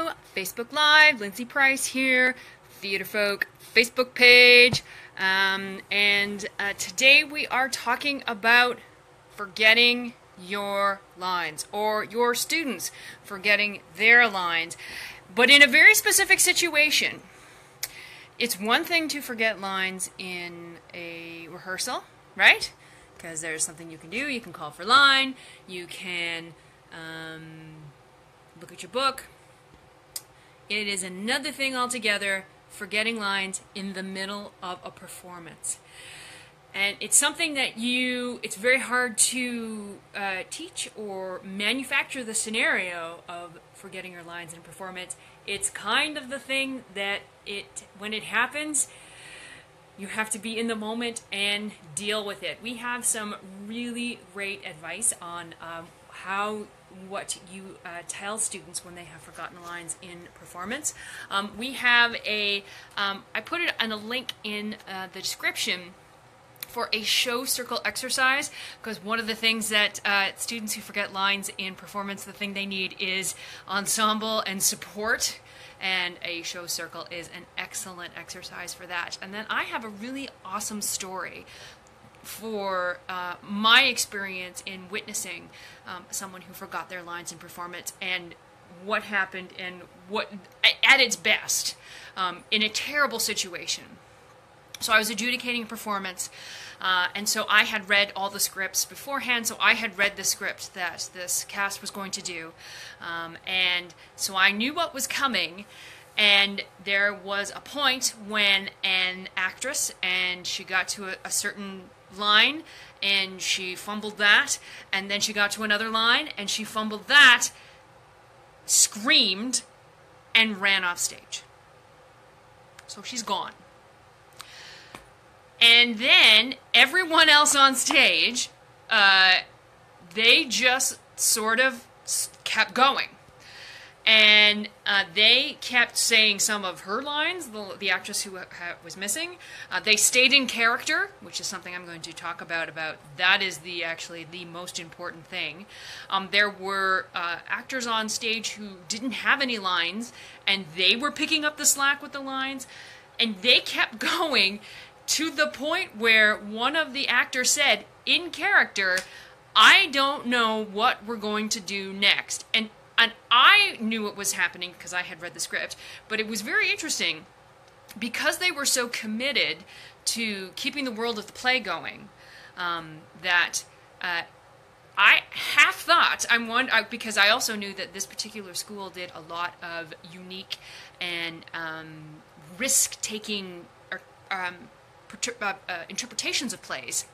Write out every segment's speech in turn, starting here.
Hello, Facebook Live, Lindsay Price here, Theatre Folk Facebook page, and today we are talking about forgetting your lines, or your students forgetting their lines, but in a very specific situation. It's one thing to forget lines in a rehearsal, right? Because there's something you can do. You can call for line, you can look at your book. It is another thing altogether, forgetting lines in the middle of a performance. And it's something that it's very hard to teach or manufacture the scenario of forgetting your lines in a performance. It's kind of the thing that when it happens, you have to be in the moment and deal with it. We have some really great advice on what you tell students when they have forgotten lines in performance. We have I put it on a link in the description for a show circle exercise, because one of the things that students who forget lines in performance, the thing they need is ensemble and support, and a show circle is an excellent exercise for that. And then I have a really awesome story for my experience in witnessing someone who forgot their lines in performance, and what happened, and what at its best in a terrible situation. So I was adjudicating a performance, and so I had read all the scripts beforehand, so I had read the script that this cast was going to do, and so I knew what was coming. And there was a point when an actress, and she got to a certain line, and she fumbled that, and then she got to another line, and she fumbled that, screamed, and ran off stage. So she's gone. And then everyone else on stage, they just sort of kept going. And they kept saying some of her lines, the actress who was missing. They stayed in character, which is something I'm going to talk about. That is actually the most important thing. There were actors on stage who didn't have any lines, and they were picking up the slack with the lines, and they kept going to the point where one of the actors said, in character, "I don't know what we're going to do next." And I knew what was happening because I had read the script, but it was very interesting because they were so committed to keeping the world of the play going, that I half thought, because I also knew that this particular school did a lot of unique and risk-taking interpretations of plays.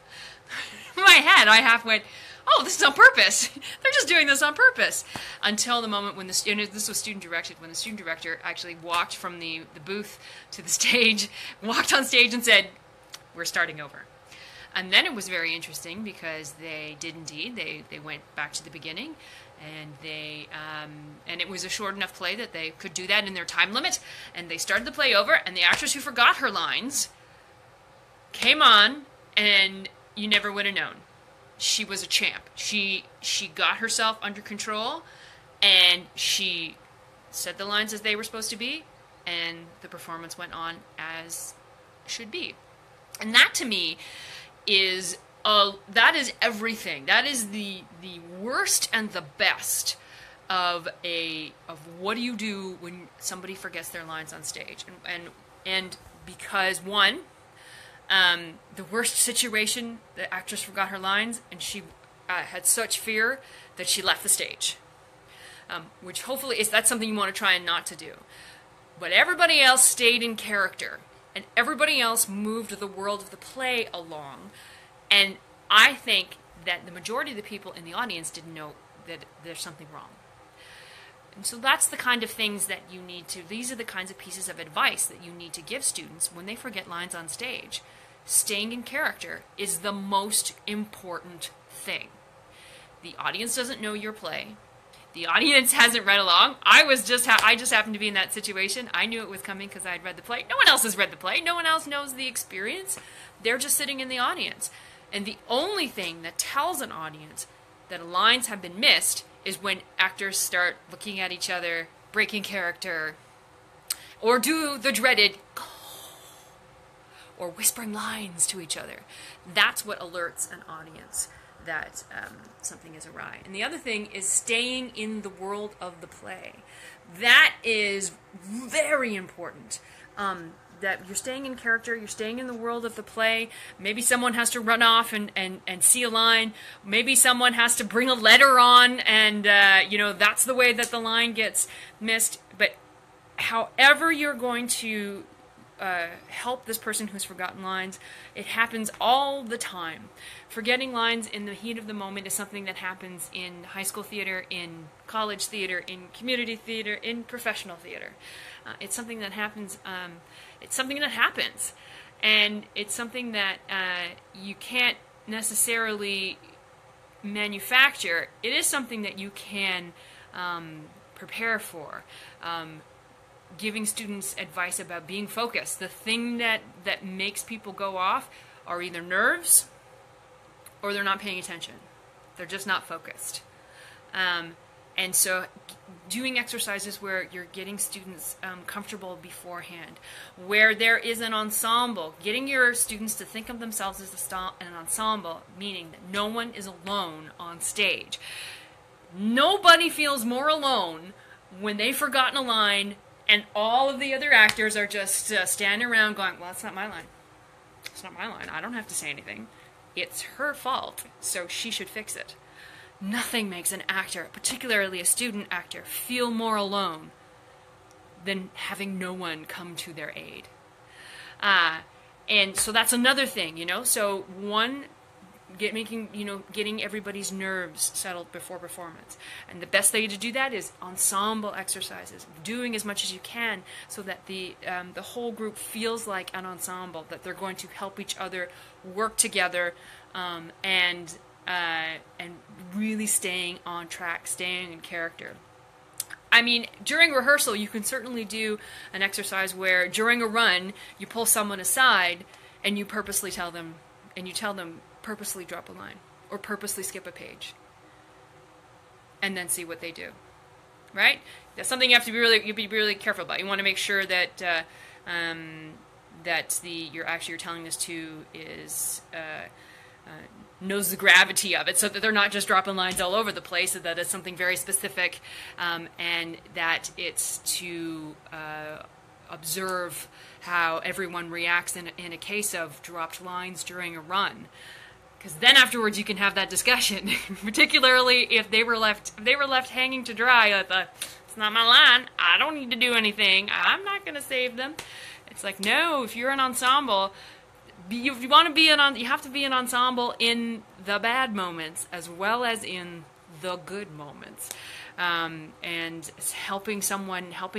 In my head, I half went, "Oh, this is on purpose. They're just doing this on purpose." Until the moment when this was student directed, when the student director actually walked from the booth to the stage, walked on stage and said, "We're starting over." And then it was very interesting because they did indeed. They went back to the beginning, and and it was a short enough play that they could do that in their time limit. And they started the play over, and the actress who forgot her lines came on, and you never would have known. She was a champ. She got herself under control, and she said the lines as they were supposed to be, and the performance went on as should be. And that, to me, is everything. That is the worst and the best of what do you do when somebody forgets their lines on stage. And because, one, the worst situation, the actress forgot her lines, and she had such fear that she left the stage. Which hopefully that's something you want to try and not to do. But everybody else stayed in character, and everybody else moved the world of the play along. And I think that the majority of the people in the audience didn't know that there's something wrong. And so that's the kind of things that you need to, these are the kinds of pieces of advice that you need to give students when they forget lines on stage. Staying in character is the most important thing. The audience doesn't know your play. The audience hasn't read along. I just happened to be in that situation. I knew it was coming because I had read the play. No one else has read the play. No one else knows the experience. They're just sitting in the audience. And the only thing that tells an audience that lines have been missed is when actors start looking at each other breaking character, or do the dreaded or whispering lines to each other. That's what alerts an audience that something is awry. And the other thing is staying in the world of the play. That is very important. That you're staying in character, you're staying in the world of the play. Maybe someone has to run off and see a line. Maybe someone has to bring a letter on, and that's the way that the line gets missed. But however you're going to help this person who's forgotten lines, it happens all the time. Forgetting lines in the heat of the moment is something that happens in high school theater, in college theater, in community theater, in professional theater. It's something that happens. It's something that happens, and it's something that you can't necessarily manufacture. It is something that you can prepare for. Giving students advice about being focused. The thing that makes people go off are either nerves or they're not paying attention. They're just not focused. And so doing exercises where you're getting students comfortable beforehand, where there is an ensemble, getting your students to think of themselves as an ensemble, meaning that no one is alone on stage. Nobody feels more alone when they've forgotten a line and all of the other actors are just standing around going, well, that's not my line. It's not my line. I don't have to say anything. It's her fault, so she should fix it. Nothing makes an actor, particularly a student actor, feel more alone than having no one come to their aid. And so that's another thing, So one, getting everybody's nerves settled before performance. And the best way to do that is ensemble exercises, doing as much as you can so that the whole group feels like an ensemble, that they're going to help each other work together, and really staying on track, staying in character. I mean, during rehearsal, you can certainly do an exercise where during a run, you pull someone aside and you purposely tell them, purposely drop a line or purposely skip a page, and then see what they do. Right? That's something you have to be really careful about. You want to make sure that you're telling this to is knows the gravity of it, so that they're not just dropping lines all over the place, so that it's something very specific, and that it's to observe how everyone reacts in a case of dropped lines during a run. Because then afterwards you can have that discussion, particularly if they were left hanging to dry. It's not my line. I don't need to do anything. I'm not going to save them. It's like, no, if you're an ensemble, you have to be an ensemble in the bad moments as well as in the good moments. And helping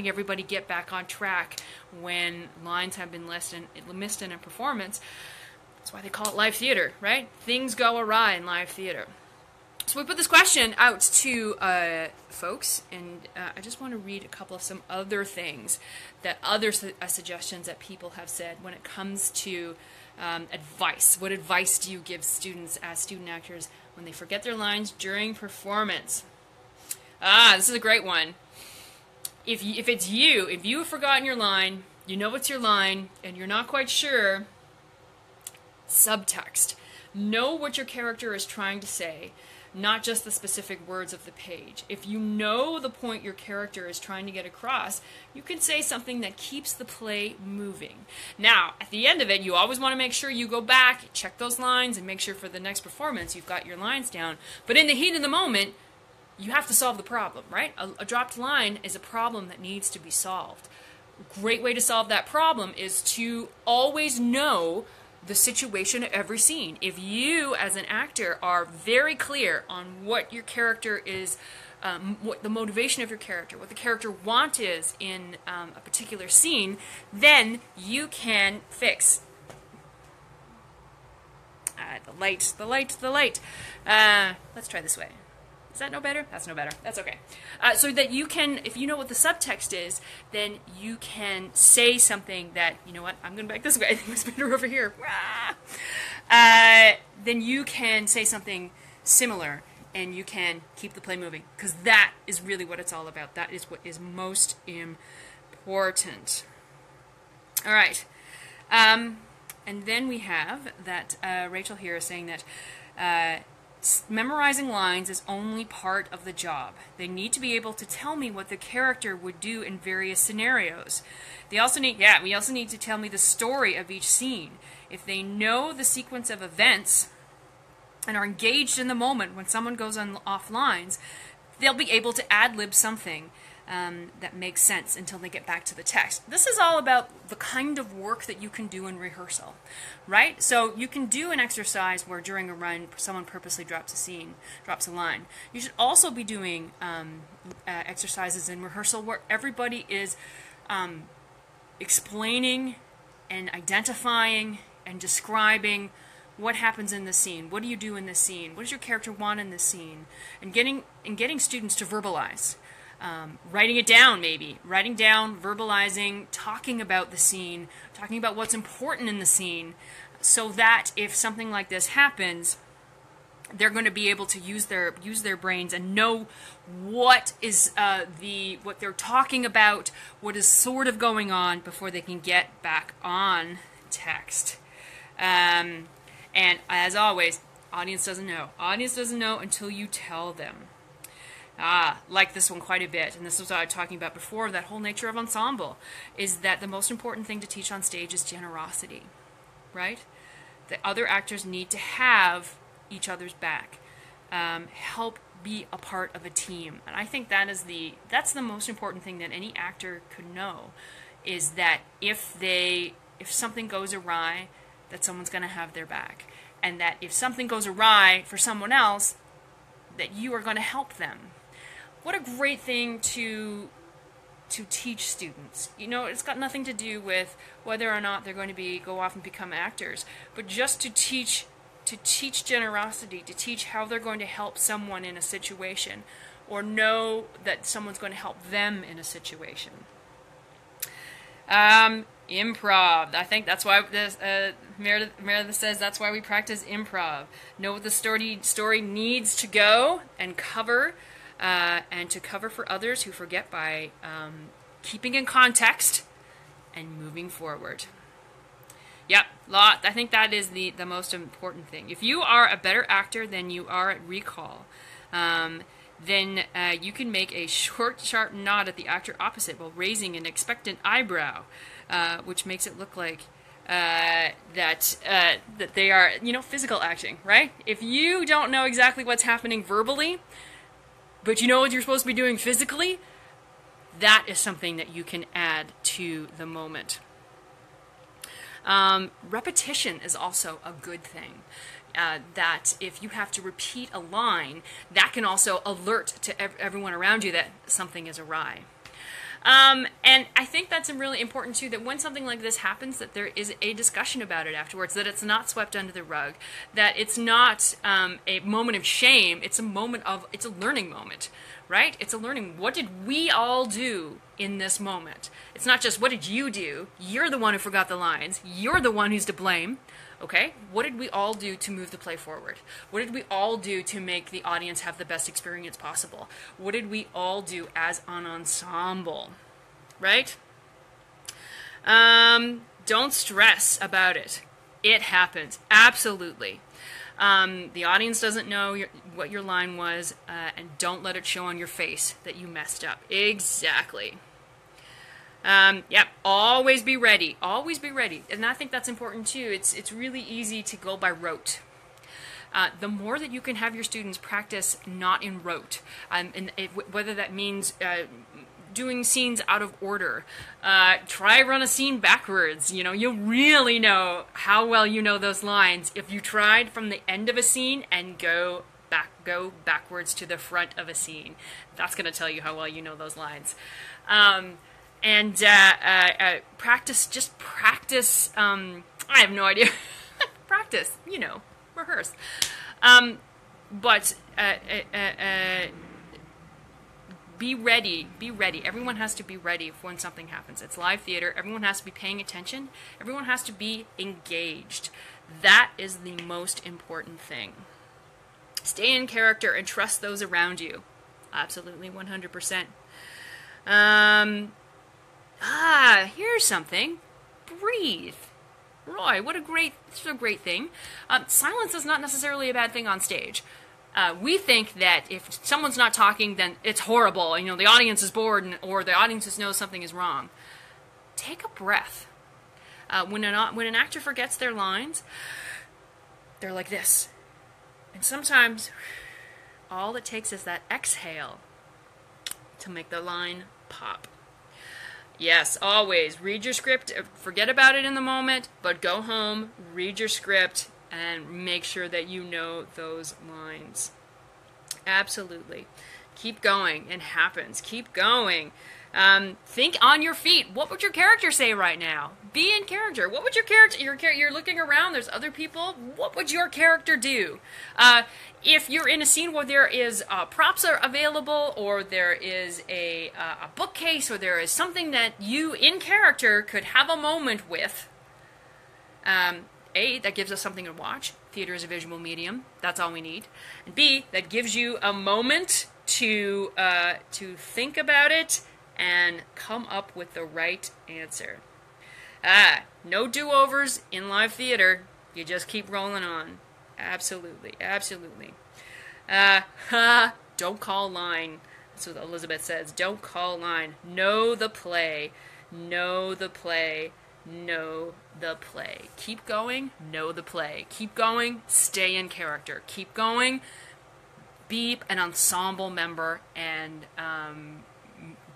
everybody get back on track when lines have been missed in a performance. That's why they call it live theater, right? Things go awry in live theater. So we put this question out to folks, and I just want to read a couple of some other things suggestions that people have said when it comes to advice. What advice do you give students as student actors when they forget their lines during performance? This is a great one. If you have forgotten your line, you know it's your line, and you're not quite sure, subtext. Know what your character is trying to say, not just the specific words of the page. If you know the point your character is trying to get across, you can say something that keeps the play moving. Now, at the end of it, you always want to make sure you go back, check those lines, and make sure for the next performance you've got your lines down. But in the heat of the moment, you have to solve the problem, right? A dropped line is a problem that needs to be solved. A great way to solve that problem is to always know the situation of every scene. If you, as an actor, are very clear on what your character is, what the motivation of your character, what the character want is in a particular scene, then you can fix the light. Let's try this way. Is that no better? That's no better. That's okay. So that you can, if you know what the subtext is, then you can say something that, you know what, I'm going back this way. I think it's better over here. Then you can say something similar and you can keep the play moving, because that is really what it's all about. That is what is most important. All right. And then we have that Rachel here is saying that memorizing lines is only part of the job. They need to be able to tell me what the character would do in various scenarios. We also need to tell me the story of each scene. If they know the sequence of events and are engaged in the moment when someone goes off lines, they'll be able to ad-lib something that makes sense until they get back to the text. This is all about the kind of work that you can do in rehearsal, right? So you can do an exercise where during a run someone purposely drops a line. You should also be doing exercises in rehearsal where everybody is explaining and identifying and describing what happens in the scene. What do you do in this scene? What does your character want in this scene? And getting students to verbalize. Writing it down, maybe. Writing down, verbalizing, talking about the scene, talking about what's important in the scene, so that if something like this happens, they're going to be able to use their brains and know what is what they're talking about, what is sort of going on before they can get back on text. And as always, audience doesn't know. Audience doesn't know until you tell them. Like this one quite a bit, and this is what I was talking about before, that whole nature of ensemble, is that the most important thing to teach on stage is generosity, right? The other actors need to have each other's back, help be a part of a team, and I think that's the most important thing that any actor could know, is that if something goes awry, that someone's going to have their back, and that if something goes awry for someone else, that you are going to help them. What a great thing to teach students. You know, it's got nothing to do with whether or not they're going to go off and become actors, but just to teach generosity, to teach how they're going to help someone in a situation, or know that someone's going to help them in a situation. Improv. I think that's why this, Meredith says that's why we practice improv. Know what the story needs to go and cover, and to cover for others who forget by keeping in context and moving forward. Yep, I think that is the most important thing. If you are a better actor than you are at recall, then you can make a short, sharp nod at the actor opposite while raising an expectant eyebrow, which makes it look like that they are, physical acting, right? If you don't know exactly what's happening verbally, but you know what you're supposed to be doing physically, that is something that you can add to the moment. Repetition is also a good thing. That if you have to repeat a line, that can also alert to everyone around you that something is awry. And I think that's really important too, that when something like this happens, that there is a discussion about it afterwards, that it's not swept under the rug, that it's not a moment of shame, it's a learning moment, right? It's a learning. What did we all do in this moment? It's not just, what did you do? You're the one who forgot the lines. You're the one who's to blame. Okay, what did we all do to move the play forward? What did we all do to make the audience have the best experience possible? What did we all do as an ensemble, right? Don't stress about it. It happens, absolutely. The audience doesn't know what your line was, and don't let it show on your face that you messed up. Exactly. Yep, always be ready. Always be ready. And I think that's important too. It's really easy to go by rote. The more that you can have your students practice not in rote, whether that means doing scenes out of order, try run a scene backwards. You'll really know how well you know those lines if you tried from the end of a scene and go backwards to the front of a scene. That's going to tell you how well you know those lines. And practice, just practice, I have no idea, practice, rehearse. But be ready, Everyone has to be ready when something happens. It's live theater, everyone has to be paying attention, everyone has to be engaged. That is the most important thing. Stay in character and trust those around you. Absolutely, 100%. Here's something. Breathe. Roy, this is a great thing. Silence is not necessarily a bad thing on stage. We think that if someone's not talking, then it's horrible. You know, the audience is bored, or the audience just knows something is wrong. Take a breath. When an actor forgets their lines, they're like this. And sometimes all it takes is that exhale to make the line pop. Yes, always read your script. Forget about it in the moment, but go home, read your script, and make sure that you know those lines. Absolutely. Keep going. It happens. Keep going. Think on your feet. What would your character say right now? Be in character. What would your character... You're looking around. There's other people. What would your character do? If you're in a scene where there is props are available, or there is a bookcase, or there is something that you, in character, could have a moment with... A, that gives us something to watch. Theater is a visual medium. That's all we need. And B, that gives you a moment to think about it and come up with the right answer. No do-overs in live theater. You just keep rolling on. Absolutely, absolutely. Don't call line. That's what Elizabeth says. Don't call line. Know the play. Know the play. Know the play. Keep going, know the play. Keep going, stay in character. Keep going, be an ensemble member, and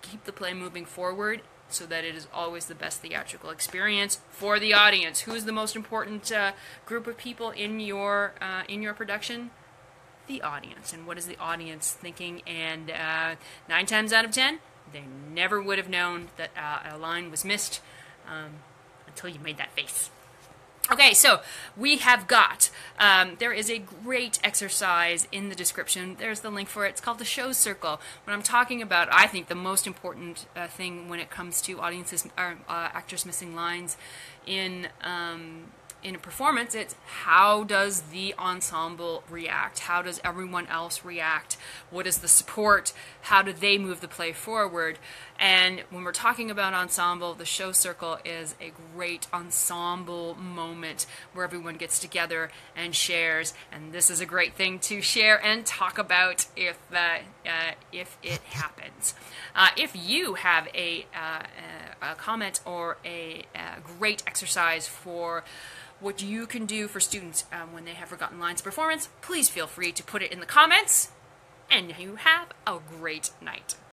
keep the play moving forward so that it is always the best theatrical experience for the audience. Who is the most important group of people in your production? The audience. And what is the audience thinking? And 9 times out of 10, they never would have known that a line was missed until you made that face. Okay, so we have got, there is a great exercise in the description. There's the link for it. It's called the show circle. When I'm talking about, I think, the most important thing when it comes to audiences, actors missing lines in a performance, it's how does the ensemble react? How does everyone else react? What is the support? How do they move the play forward? And when we're talking about ensemble, the show circle is a great ensemble moment where everyone gets together and shares. And this is a great thing to share and talk about if it happens. If you have a comment or a great exercise for what you can do for students when they have forgotten lines performance, please feel free to put it in the comments, and you have a great night.